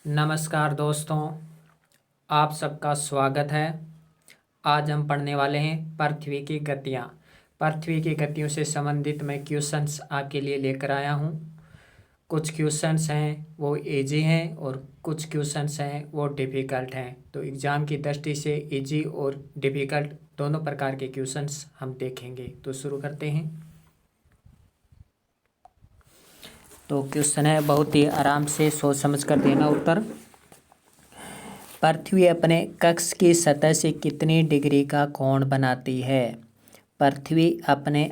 नमस्कार दोस्तों, आप सबका स्वागत है। आज हम पढ़ने वाले हैं पृथ्वी की गतियाँ। पृथ्वी की गतियों से संबंधित मैं क्वेश्चंस आपके लिए लेकर आया हूँ। कुछ क्वेश्चंस हैं वो इजी हैं और कुछ क्वेश्चंस हैं वो डिफ़िकल्ट हैं। तो एग्ज़ाम की दृष्टि से इजी और डिफ़िकल्ट दोनों प्रकार के क्वेश्चंस हम देखेंगे। तो शुरू करते हैं। तो क्वेश्चन है, बहुत ही आराम से सोच समझ कर देना उत्तर। पृथ्वी अपने कक्ष की सतह से कितनी डिग्री का कोण बनाती है? पृथ्वी अपने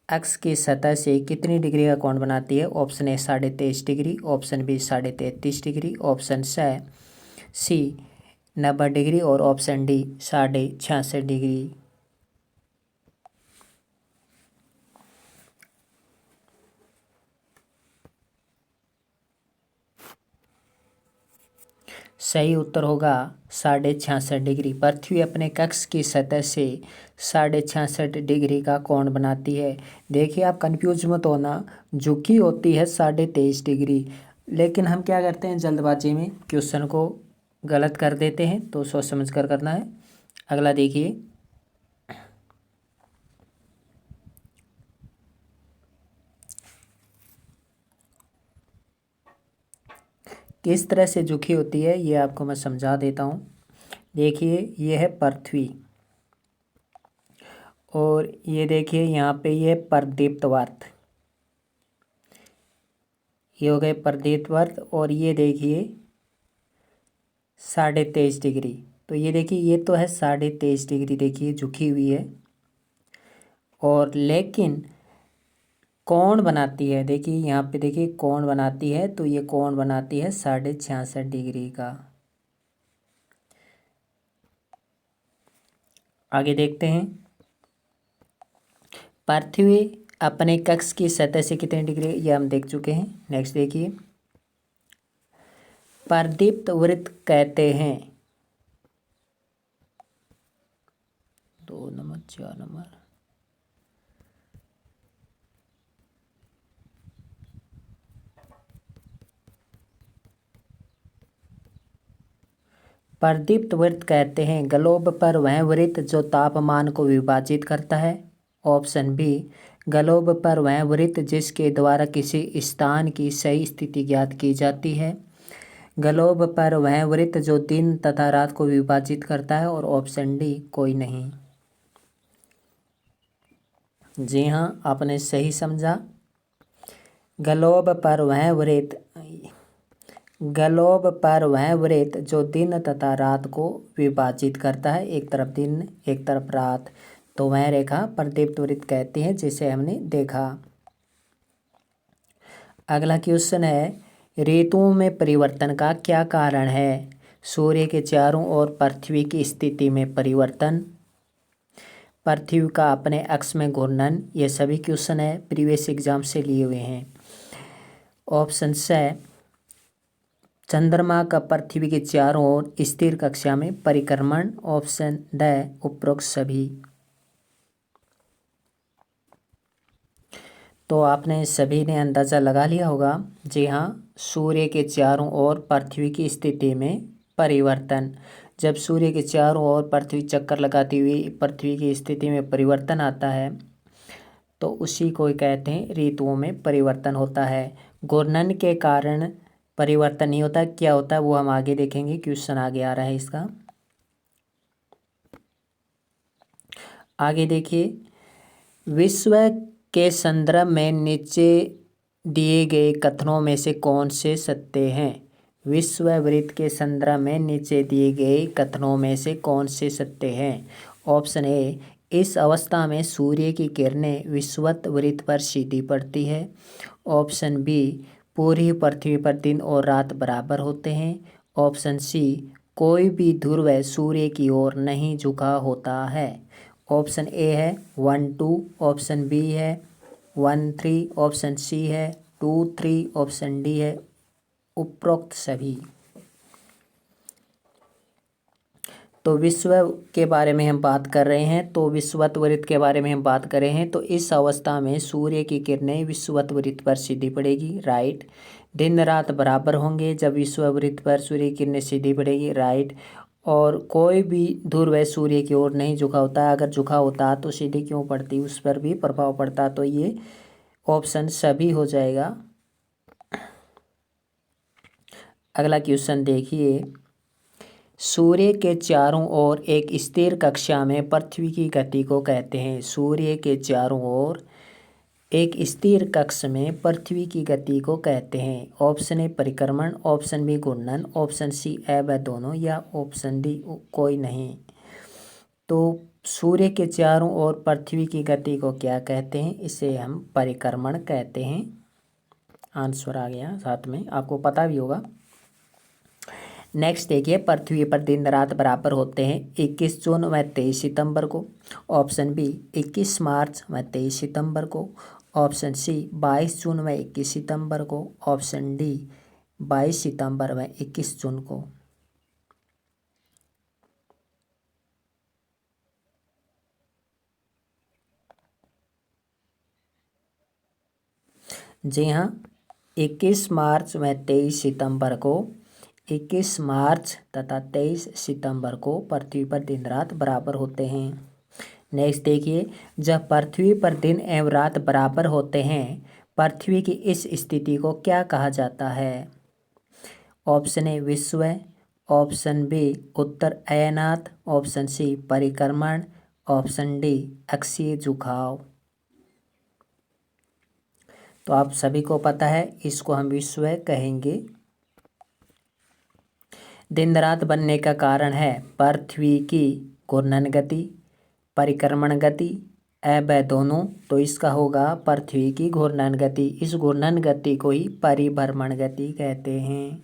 अक्ष की सतह से कितनी डिग्री का कोण बनाती है? Option A 23.5 degree, option B 33.5 degree, option C 90 degree और ऑप्शन डी 66.5 डिग्री। सही उत्तर होगा 66.5 डिग्री। पृथ्वी अपने कक्ष की सतह से 66.5 डिग्री का कोण बनाती है। देखिए, आप कंफ्यूज मत होना, झुकी होती है 23.5 डिग्री, लेकिन हम क्या करते हैं, जल्दबाजी में क्वेश्चन को गलत कर देते हैं। तो सोच समझ कर करना है। अगला देखिए, किस तरह से झुकी होती है ये आपको मैं समझा देता हूँ। देखिए, ये है पृथ्वी और ये देखिए यहाँ पे ये प्रदीप्त वर्त, ये हो गए प्रदीप्त वर्त, और ये देखिए 23.5 डिग्री। तो ये देखिए, ये तो है 23.5 डिग्री, देखिए झुकी हुई है, और लेकिन कोण बनाती है, देखिए यहाँ पे देखिए कोण बनाती है, तो ये कोण बनाती है 66.5 डिग्री का। आगे देखते हैं, पृथ्वी अपने कक्ष की सतह से कितने डिग्री, ये हम देख चुके हैं। नेक्स्ट देखिए, प्रदीप्त वृत्त कहते हैं, 2 नंबर 4 नंबर, प्रदीप्त वृत्त कहते हैं ग्लोब पर वह वृत्त जो तापमान को विभाजित करता है। ऑप्शन बी, ग्लोब पर वह वृत्त जिसके द्वारा किसी स्थान की सही स्थिति ज्ञात की जाती है। ग्लोब पर वह वृत्त जो दिन तथा रात को विभाजित करता है, और ऑप्शन डी कोई नहीं। जी हाँ, आपने सही समझा। ग्लोब पर वह वृत्त जो दिन तथा रात को विभाजित करता है, एक तरफ दिन एक तरफ रात, तो वह रेखा प्रदीप्त वृत्त कहती है, जिसे हमने देखा। अगला क्वेश्चन है, ऋतुओं में परिवर्तन का क्या कारण है? सूर्य के चारों ओर पृथ्वी की स्थिति में परिवर्तन, पृथ्वी का अपने अक्ष में घूर्णन, ये सभी क्वेश्चन है प्रीवियस एग्जाम से लिए हुए हैं। ऑप्शन से चंद्रमा का पृथ्वी के चारों ओर स्थिर कक्षा में परिक्रमण, ऑप्शन ड उपरोक्त सभी। तो आपने सभी ने अंदाज़ा लगा लिया होगा। जी हाँ, सूर्य के चारों ओर पृथ्वी की स्थिति में परिवर्तन, जब सूर्य के चारों ओर पृथ्वी चक्कर लगाती हुई पृथ्वी की स्थिति में परिवर्तन आता है, तो उसी को कहते हैं ऋतुओं में परिवर्तन होता है। घूर्णन के कारण परिवर्तन नहीं होता, क्या होता है वो हम आगे देखेंगे, क्वेश्चन आगे आ रहा है इसका। आगे देखिए, विश्व के संदर्भ में नीचे दिए गए कथनों में से कौन से सत्य हैं? विषुववृत्त के संदर्भ में नीचे दिए गए कथनों में से कौन से सत्य हैं? ऑप्शन ए, इस अवस्था में सूर्य की किरणें विषुवत वृत्त पर सीधी पड़ती है। ऑप्शन बी, पूरी पृथ्वी पर दिन और रात बराबर होते हैं। ऑप्शन सी, कोई भी ध्रुव सूर्य की ओर नहीं झुका होता है। ऑप्शन ए है 1 2, ऑप्शन बी है 1 3, ऑप्शन सी है 2 3, ऑप्शन डी है उपरोक्त सभी। तो विश्व के बारे में हम बात कर रहे हैं, तो विषुवत वृत्त के बारे में हम बात कर रहे हैं, तो इस अवस्था में सूर्य की किरणें विषुवत वृत्त पर सीधी पड़ेगी, राइट। दिन रात बराबर होंगे जब विषुववृत्त पर सूर्य की किरणें सीधी पड़ेगी, राइट। और कोई भी ध्रुव सूर्य की ओर नहीं झुका होता, अगर झुका होता तो सीधी क्यों पड़ती, उस पर भी प्रभाव पड़ता। तो ये ऑप्शन सभी हो जाएगा। अगला क्वेश्चन देखिए, सूर्य के चारों ओर एक स्थिर कक्षा में पृथ्वी की गति को कहते हैं। सूर्य के चारों ओर एक स्थिर कक्ष में पृथ्वी की गति को कहते हैं। ऑप्शन ए परिक्रमण, ऑप्शन बी घूर्णन, ऑप्शन सी ए व दोनों, या ऑप्शन डी कोई नहीं। तो सूर्य के चारों ओर पृथ्वी की गति को क्या कहते हैं, इसे हम परिक्रमण कहते हैं। आंसर आ गया, साथ में आपको पता भी होगा। नेक्स्ट देखिए, पृथ्वी पर दिन रात बराबर होते हैं 21 जून व 23 सितंबर को। ऑप्शन बी 21 मार्च व 23 सितंबर को, ऑप्शन सी 22 जून व 21 सितंबर को, ऑप्शन डी 22 सितंबर व 21 जून को। जी हाँ, 21 मार्च व 23 सितंबर को, 21 मार्च तथा 23 सितंबर को पृथ्वी पर दिन रात बराबर होते हैं। नेक्स्ट देखिए, जब पृथ्वी पर दिन एवं रात बराबर होते हैं पृथ्वी की इस स्थिति को क्या कहा जाता है। ऑप्शन ए विषुव, ऑप्शन बी उत्तर अयनात, ऑप्शन सी परिक्रमण, ऑप्शन डी अक्षीय झुकाव। तो आप सभी को पता है, इसको हम विषुव कहेंगे। दिन रात बनने का कारण है पृथ्वी की घूर्णन गति, परिक्रमण गति, व दोनों। तो इसका होगा पृथ्वी की घूर्णन गति। इस घूर्णन गति को ही परिभ्रमण गति कहते हैं।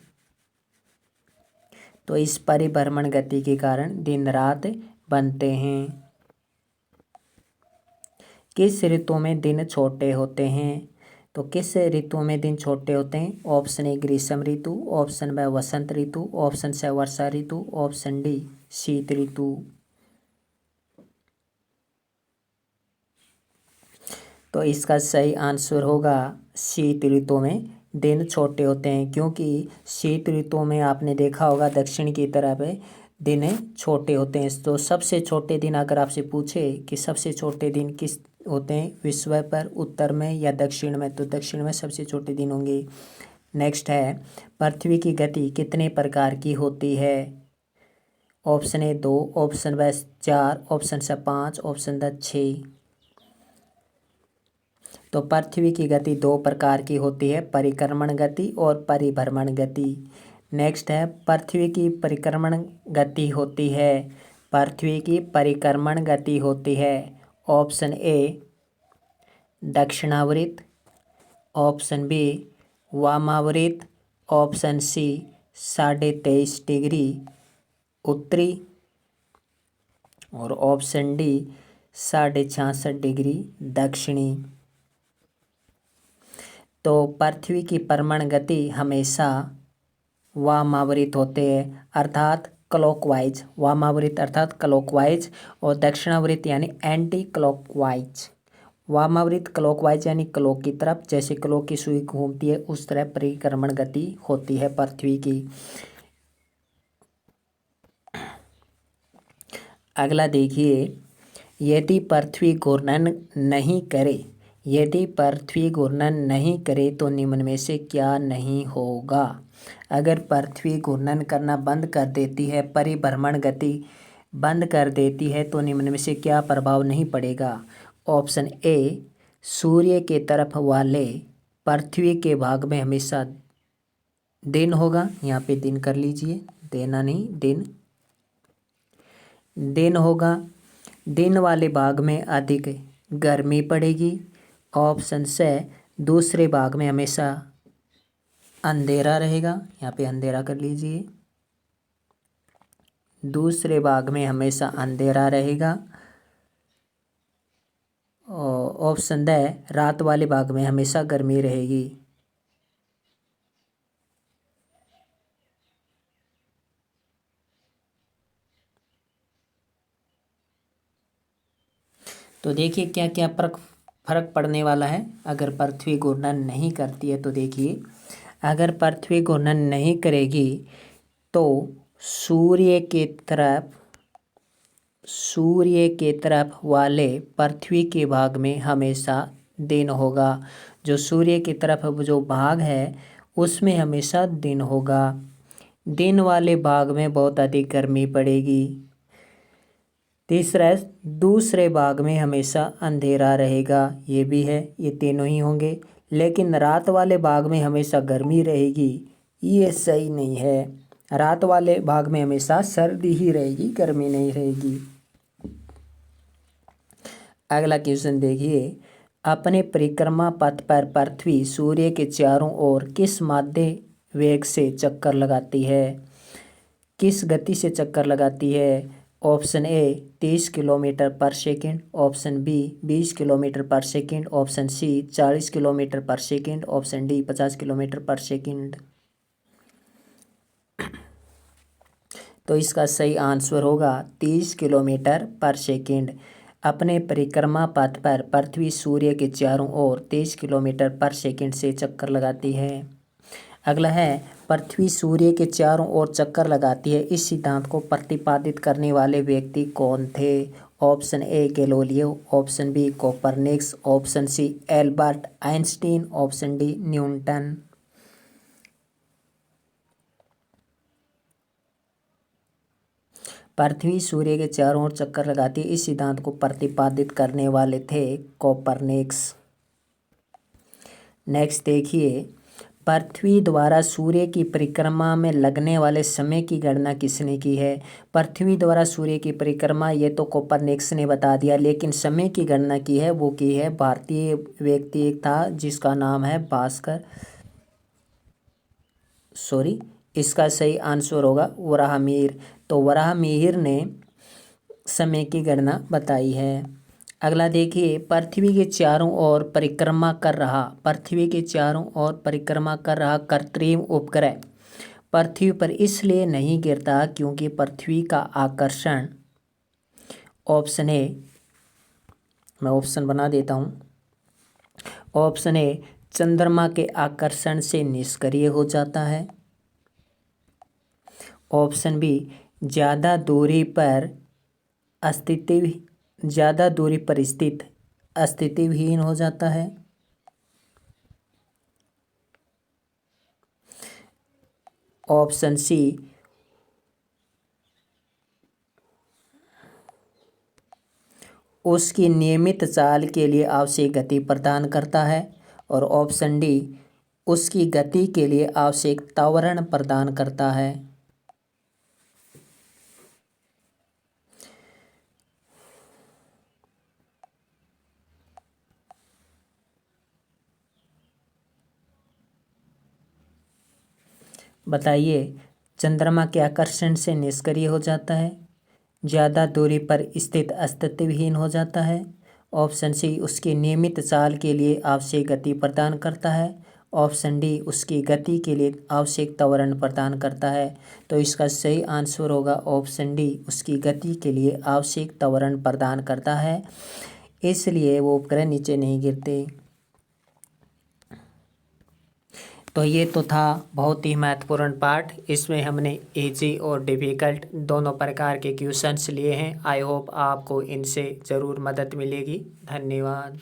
तो इस परिभ्रमण गति के कारण दिन रात बनते हैं। किस ऋतु में दिन छोटे होते हैं। तो किस ऋतु में दिन छोटे होते हैं। ऑप्शन ए ग्रीष्म ऋतु, ऑप्शन बी वसंत ऋतु, ऑप्शन सी वर्षा ऋतु, ऑप्शन डी शीत ऋतु। तो इसका सही आंसर होगा शीत ऋतु में दिन छोटे होते हैं, क्योंकि शीत ऋतु में आपने देखा होगा दक्षिण की तरफ दिन छोटे होते हैं। तो सबसे छोटे दिन अगर आपसे पूछे कि सबसे छोटे दिन किस होते हैं विश्व पर, उत्तर में या दक्षिण में, तो दक्षिण में सबसे छोटे दिन होंगे। नेक्स्ट है, पृथ्वी की गति कितने प्रकार की होती है। Option A 2, option B 4, option C 5, option D 6। तो पृथ्वी की गति 2 प्रकार की होती है, परिक्रमण गति और परिभ्रमण गति। नेक्स्ट है, पृथ्वी की परिक्रमण गति होती है, पृथ्वी की परिक्रमण गति होती है ऑप्शन ए दक्षिणावर्त, ऑप्शन बी वामावर्त, ऑप्शन सी 23.5 डिग्री उत्तरी, और ऑप्शन डी 66.5 डिग्री दक्षिणी। तो पृथ्वी की परिभ्रमण गति हमेशा वामावर्त होते हैं, अर्थात क्लॉकवाइज, वामावर्त अर्थात क्लॉकवाइज, और दक्षिणावर्त यानी एंटी क्लॉकवाइज। वामावर्त क्लॉकवाइज यानी क्लॉक की तरफ, जैसे क्लॉक की सुई घूमती है उस तरह परिक्रमण गति होती है पृथ्वी की। अगला देखिए, यदि पृथ्वी घूर्णन नहीं करे, यदि पृथ्वी घूर्णन नहीं करे तो निम्न में से क्या नहीं होगा। अगर पृथ्वी घूर्णन करना बंद कर देती है, परिभ्रमण गति बंद कर देती है, तो निम्न में से क्या प्रभाव नहीं पड़ेगा। ऑप्शन ए सूर्य के तरफ वाले पृथ्वी के भाग में हमेशा दिन होगा, यहाँ पे दिन कर लीजिए, देना नहीं, दिन दिन होगा, दिन वाले भाग में अधिक गर्मी पड़ेगी। ऑप्शन से दूसरे भाग में हमेशा अंधेरा रहेगा, यहाँ पे अंधेरा कर लीजिए, दूसरे भाग में हमेशा अंधेरा रहेगा। और ऑप्शन द रात वाले भाग में हमेशा गर्मी रहेगी। तो देखिए क्या क्या फर्क पड़ने वाला है अगर पृथ्वी घूर्णन नहीं करती है। तो देखिए, अगर पृथ्वी घूर्णन नहीं करेगी तो सूर्य के तरफ वाले पृथ्वी के भाग में हमेशा दिन होगा। जो सूर्य की तरफ जो भाग है उसमें हमेशा दिन होगा। दिन वाले भाग में बहुत अधिक गर्मी पड़ेगी। तीसरा, दूसरे भाग में हमेशा अंधेरा रहेगा। ये भी है, ये तीनों ही होंगे। लेकिन रात वाले भाग में हमेशा गर्मी रहेगी, ये सही नहीं है। रात वाले भाग में हमेशा सर्दी ही रहेगी, गर्मी नहीं रहेगी। अगला क्वेश्चन देखिए, अपने परिक्रमा पथ पर पृथ्वी सूर्य के चारों ओर किस माध्य वेग से चक्कर लगाती है? किस गति से चक्कर लगाती है? ऑप्शन ए 30 किलोमीटर पर सेकंड, ऑप्शन बी 20 किलोमीटर पर सेकंड, ऑप्शन सी 40 किलोमीटर पर सेकंड, ऑप्शन डी 50 किलोमीटर पर सेकंड। तो इसका सही आंसर होगा 30 किलोमीटर पर सेकंड। अपने परिक्रमा पथ पर पृथ्वी सूर्य के चारों ओर 30 किलोमीटर पर सेकंड से चक्कर लगाती है। अगला है, पृथ्वी सूर्य के चारों ओर चक्कर लगाती है, इस सिद्धांत को प्रतिपादित करने वाले व्यक्ति कौन थे? Option A Galileo, option B Copernicus, option C Albert Einstein, option D Newton. पृथ्वी सूर्य के चारों ओर चक्कर लगाती है, इस सिद्धांत को प्रतिपादित करने वाले थे कोपरनिकस। नेक्स्ट देखिए, पृथ्वी द्वारा सूर्य की परिक्रमा में लगने वाले समय की गणना किसने की है? पृथ्वी द्वारा सूर्य की परिक्रमा ये तो कोपरनिकस ने बता दिया, लेकिन समय की गणना की है वो की है भारतीय व्यक्ति एक था जिसका नाम है भास्कर। इसका सही आंसर होगा वराहमिहिर। तो वराहमिहिर ने समय की गणना बताई है। अगला देखिए, पृथ्वी के चारों ओर परिक्रमा कर रहा कृत्रिम उपग्रह पृथ्वी पर इसलिए नहीं गिरता क्योंकि पृथ्वी का आकर्षण, ऑप्शन ए, मैं ऑप्शन बना देता हूँ, ऑप्शन ए चंद्रमा के आकर्षण से निष्क्रिय हो जाता है, ऑप्शन बी ज़्यादा दूरी पर स्थित अस्तित्वहीन हो जाता है, ऑप्शन सी उसकी नियमित चाल के लिए आवश्यक गति प्रदान करता है, और ऑप्शन डी उसकी गति के लिए आवश्यक त्वरण प्रदान करता है। बताइए, चंद्रमा के आकर्षण से निष्क्रिय हो जाता है, ज़्यादा दूरी पर स्थित अस्तित्वहीन हो जाता है, ऑप्शन सी उसकी नियमित चाल के लिए आवश्यक गति प्रदान करता है, ऑप्शन डी उसकी गति के लिए आवश्यक त्वरण प्रदान करता है। तो इसका सही आंसर होगा ऑप्शन डी, उसकी गति के लिए आवश्यक त्वरण प्रदान करता है, इसलिए वो उपग्रह नीचे नहीं गिरते। तो ये तो था बहुत ही महत्वपूर्ण पार्ट। इसमें हमने इजी और डिफ़िकल्ट दोनों प्रकार के क्वेश्चंस लिए हैं। आई होप आपको इनसे ज़रूर मदद मिलेगी। धन्यवाद।